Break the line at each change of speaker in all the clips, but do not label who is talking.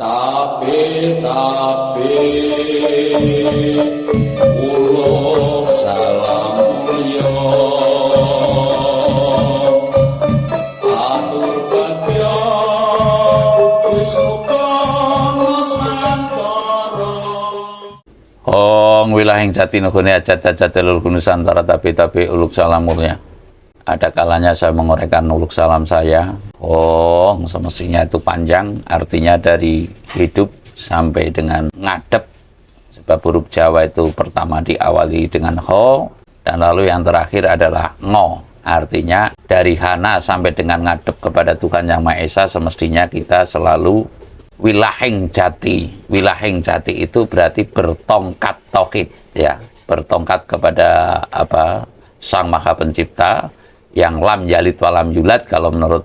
Tapi ulo salam mulya atur bagya wis muga Nusantara.
Wilahing jati nugone ajat-ajat telur Nusantara tapi uluk salam mulya. Ada kalanya saya menguraikan uluk salam saya. Semestinya itu panjang, artinya dari hidup sampai dengan ngadep. Sebab huruf Jawa itu pertama diawali dengan ho, dan lalu yang terakhir adalah ngo. Artinya dari hana sampai dengan ngadep kepada Tuhan Yang Maha Esa, semestinya kita selalu wilahing jati. Wilahing jati itu berarti bertongkat tauhid, ya, bertongkat kepada Sang Maha Pencipta, yang lam yalid walam yulad kalau menurut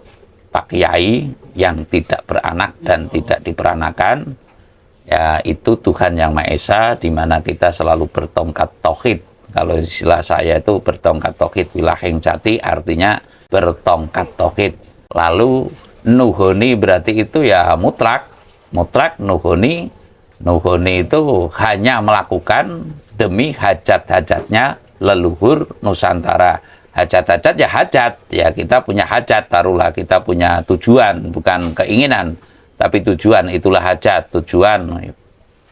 Pak Kiai, yang tidak beranak dan tidak diperanakan, ya itu Tuhan Yang Maha Esa, di mana kita selalu bertongkat tauhid. Kalau istilah saya itu bertongkat tauhid, wilahing jati artinya bertongkat tauhid. Lalu nuhoni berarti itu ya mutlak, nuhoni itu hanya melakukan demi hajat-hajatnya leluhur Nusantara. Hajat-hajat ya hajat, ya kita punya hajat, taruhlah kita punya tujuan, bukan keinginan, tapi tujuan, itulah hajat. Tujuan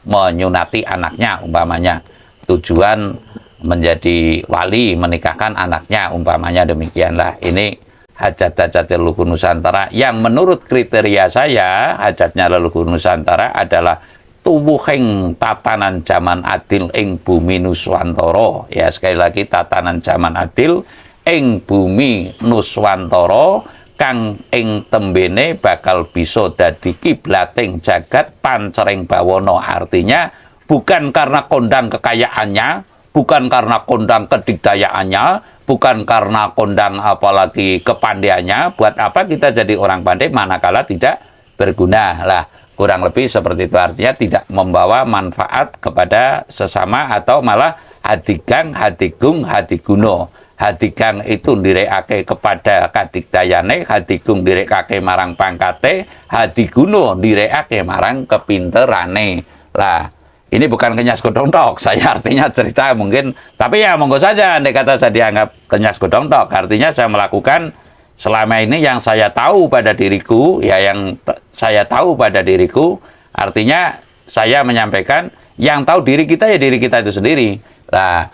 menyunati anaknya umpamanya, tujuan menjadi wali, menikahkan anaknya umpamanya, demikianlah. Ini hajat-hajat leluhur Nusantara yang menurut kriteria saya, hajatnya leluhur Nusantara adalah tuwuhing tatanan jaman adil ing bumi Nuswantara. Ya, sekali lagi, tatanan jaman adil ing bumi Nuswantara kang ing tembene bakal bisa dadi kiblating jagat pancering bawana. Artinya bukan karena kondang kekayaannya, bukan karena kondang kedikdayaannya, bukan karena kondang apalagi kepandaiannya. Buat apa kita jadi orang pandai manakala tidak berguna? Lah, kurang lebih seperti itu. Artinya tidak membawa manfaat kepada sesama, atau malah hadigang, hadigung, hadiguno. Hadigang itu ndirekake kepada kadikdayane, hadigung ndirekake marang pangkate, hadiguno ndirekake marang kepinterane. Lah, ini bukan kenyas godong tok, saya artinya cerita mungkin, tapi ya monggo saja andai kata saya dianggap kenyas godong tok. Artinya saya melakukan selama ini yang saya tahu pada diriku, ya, yang saya tahu pada diriku. Artinya saya menyampaikan yang tahu diri kita ya diri kita itu sendiri. Nah,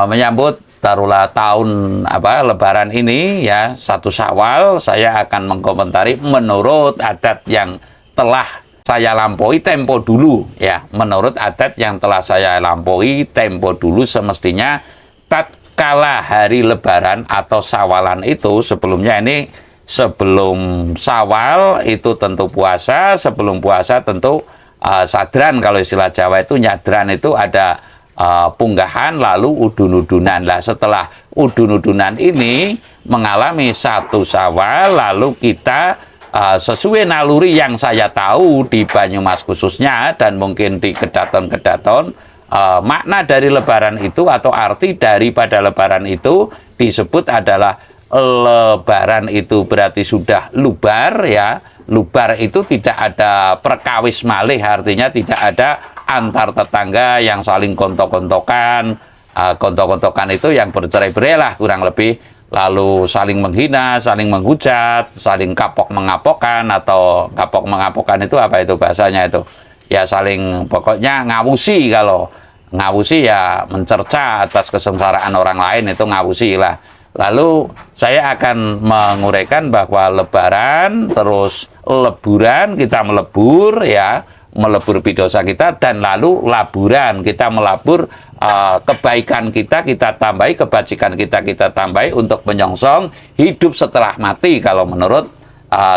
menyambut taruhlah tahun Lebaran ini, ya, 1 Syawal, saya akan mengkomentari menurut adat yang telah saya lampaui tempo dulu, ya, menurut adat yang telah saya lampaui tempo dulu. Semestinya tatkala hari Lebaran atau Syawalan itu, sebelumnya ini, sebelum Syawal itu tentu puasa, sebelum puasa tentu sadran, kalau istilah Jawa itu nyadran, itu ada punggahan lalu udun-udunan. Lah, setelah udun-udunan ini mengalami 1 Syawal, lalu kita sesuai naluri yang saya tahu di Banyumas khususnya, dan mungkin di Kedaton-kedaton, makna dari Lebaran itu atau arti daripada Lebaran itu disebut adalah Lebaran itu berarti sudah lubar, ya. Lubar itu tidak ada perkawis malih, artinya tidak ada antar tetangga yang saling kontok-kontokan. Kontok-kontokan itu yang bercerai-berai lah kurang lebih, lalu saling menghina, saling menghujat, saling kapok-mengapokan. Atau kapok-mengapokan itu apa itu bahasanya itu? Ya saling, pokoknya ngawusi. Kalau ngawusi ya mencerca atas kesengsaraan orang lain, itu ngawusi lah. Lalu saya akan menguraikan bahwa Lebaran terus leburan, kita melebur, ya, melebur bidosa kita, dan lalu laburan, kita melabur kebaikan kita tambahi, kebajikan kita tambahi untuk menyongsong hidup setelah mati, kalau menurut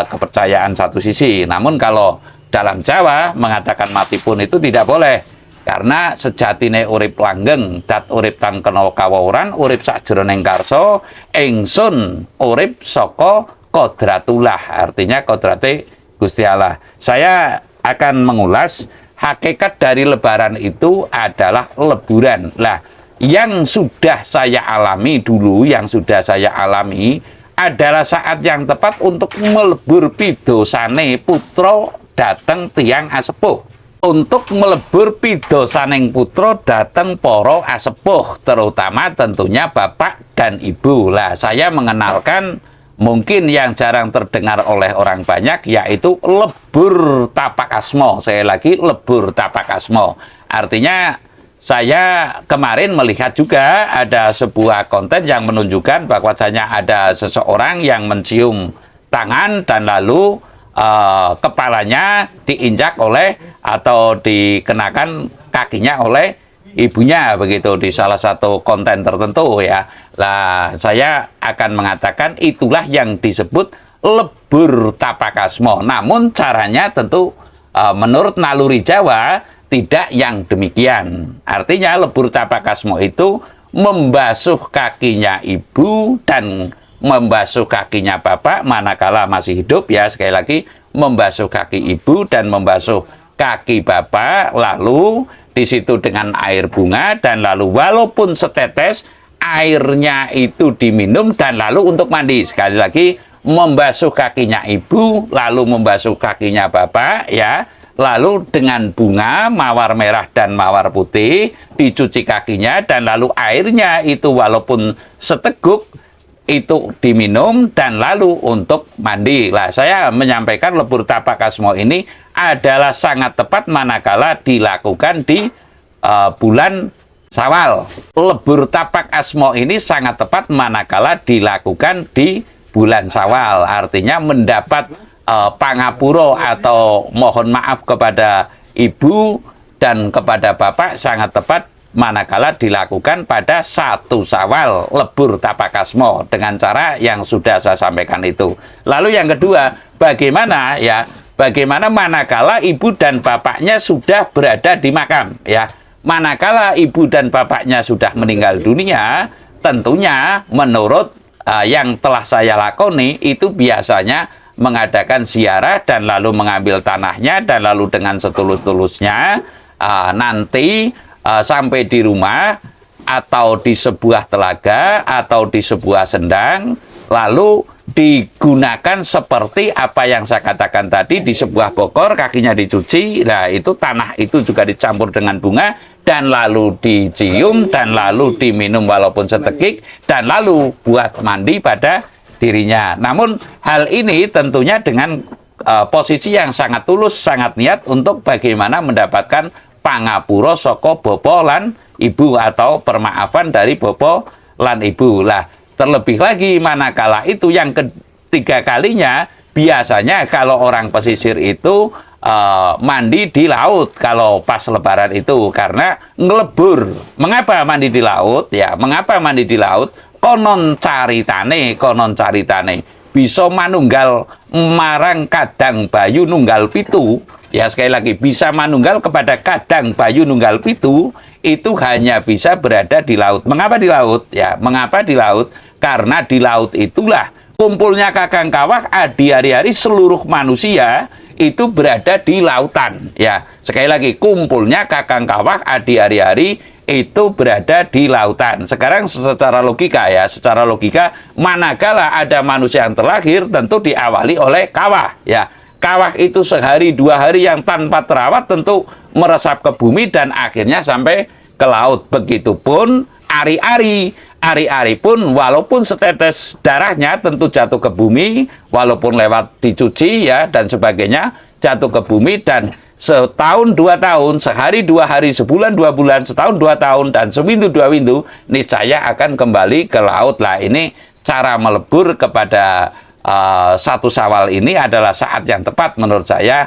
kepercayaan satu sisi. Namun kalau dalam Jawa mengatakan mati pun itu tidak boleh, karena sejatine urip langgeng, dat urip tang kena kawuran, urip sakjroning karsa, ingsun urip saka kodratullah, artinya kodrate Gusti Allah. Saya akan mengulas hakikat dari Lebaran itu adalah leburan. Lah, yang sudah saya alami dulu, yang sudah saya alami adalah saat yang tepat untuk melebur pidosane putra dateng tiang asepuh. Untuk melebur pidosaning putra dateng poro asepuh, terutama tentunya bapak dan ibu. Lah, saya mengenalkan mungkin yang jarang terdengar oleh orang banyak, yaitu lebur tapak asmo. Saya lagi lebur tapak asmo. Artinya saya kemarin melihat juga ada sebuah konten yang menunjukkan bahwasanya ada seseorang yang mencium tangan dan lalu kepalanya diinjak oleh atau dikenakan kakinya oleh ibunya, begitu, di salah satu konten tertentu ya. Lah, saya akan mengatakan itulah yang disebut lebur tapak asmo. Namun caranya tentu menurut naluri Jawa tidak yang demikian. Artinya lebur tapak asmo itu membasuh kakinya ibu dan membasuh kakinya bapak manakala masih hidup, ya, sekali lagi membasuh kaki ibu dan membasuh kaki bapak, lalu di situ dengan air bunga, dan lalu walaupun setetes airnya itu diminum dan lalu untuk mandi. Sekali lagi membasuh kakinya ibu lalu membasuh kakinya bapak, ya, lalu dengan bunga mawar merah dan mawar putih dicuci kakinya dan lalu airnya itu walaupun seteguk itu diminum dan lalu untuk mandi. Lah, saya menyampaikan lebur tapak asmo ini adalah sangat tepat manakala dilakukan di bulan Syawal. Lebur tapak asmo ini sangat tepat manakala dilakukan di bulan Syawal. Artinya mendapat pangapuro atau mohon maaf kepada ibu dan kepada bapak sangat tepat manakala dilakukan pada 1 Syawal, lebur tapak asmo, dengan cara yang sudah saya sampaikan itu. Lalu yang kedua, bagaimana manakala ibu dan bapaknya sudah berada di makam, ya. Manakala ibu dan bapaknya sudah meninggal dunia, tentunya menurut yang telah saya lakoni itu biasanya mengadakan ziarah dan lalu mengambil tanahnya dan lalu dengan setulus-tulusnya nanti sampai di rumah atau di sebuah telaga atau di sebuah sendang, lalu digunakan seperti apa yang saya katakan tadi, di sebuah bokor kakinya dicuci. Nah, itu tanah itu juga dicampur dengan bunga dan lalu dicium dan lalu diminum walaupun setegik dan lalu buat mandi pada dirinya. Namun hal ini tentunya dengan posisi yang sangat tulus, sangat niat untuk bagaimana mendapatkan pangapuro soko bopo lan ibu atau permaafan dari bopo lan ibu. Lah, terlebih lagi manakala itu yang ketiga kalinya, biasanya kalau orang pesisir itu mandi di laut kalau pas lebaran itu karena ngelebur. Mengapa mandi di laut? Ya, mengapa mandi di laut? Konon caritane bisa manunggal marang kadang bayu nunggal pitu. Ya, sekali lagi, bisa manunggal kepada kadang bayu nunggal pitu itu hanya bisa berada di laut. Mengapa di laut? Ya, mengapa di laut? Karena di laut itulah kumpulnya kakang kawah di hari-hari seluruh manusia itu berada di lautan. Ya, sekali lagi, kumpulnya kakang kawah di hari-hari itu berada di lautan. Sekarang secara logika, ya, secara logika manakala ada manusia yang terlahir tentu diawali oleh kawah, ya. Kawah itu sehari 2 hari yang tanpa terawat tentu meresap ke bumi dan akhirnya sampai ke laut. Begitupun ari-ari. Ari-ari pun walaupun setetes darahnya tentu jatuh ke bumi, walaupun lewat dicuci, ya, dan sebagainya, jatuh ke bumi dan setahun 2 tahun, sehari 2 hari, sebulan 2 bulan, setahun 2 tahun, dan seminggu 2 minggu, niscaya akan kembali ke laut. Lah, ini cara melebur kepada 1 Syawal ini adalah saat yang tepat menurut saya,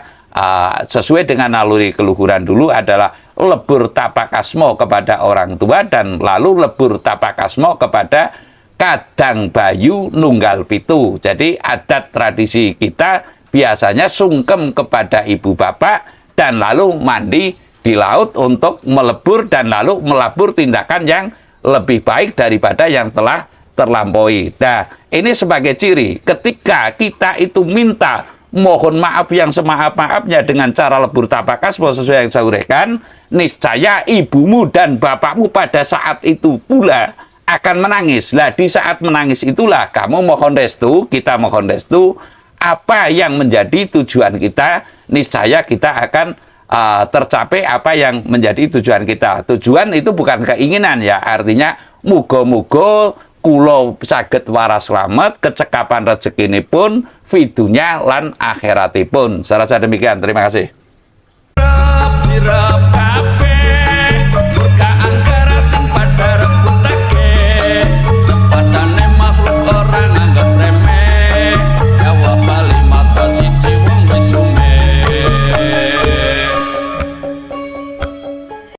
sesuai dengan naluri keluhuran dulu, adalah lebur tapak asmo kepada orang tua dan lalu lebur tapak asmo kepada kadang bayu nunggal pitu. Jadi adat tradisi kita biasanya sungkem kepada ibu bapak dan lalu mandi di laut untuk melebur dan lalu melabur tindakan yang lebih baik daripada yang telah terlampaui. Nah, ini sebagai ciri ketika kita itu minta mohon maaf yang semaaf-maafnya dengan cara lebur tapak asmo sesuai yang saya uraikan, niscaya ibumu dan bapakmu pada saat itu pula akan menangis. Lah, di saat menangis itulah kamu mohon restu, kita mohon restu, apa yang menjadi tujuan kita, niscaya kita akan tercapai apa yang menjadi tujuan kita. Tujuan itu bukan keinginan ya, artinya muga-muga kula saged waras slamet, kecekapan rezekinipun, fidunya lan akhiratipun. Saya rasa demikian. Terima kasih.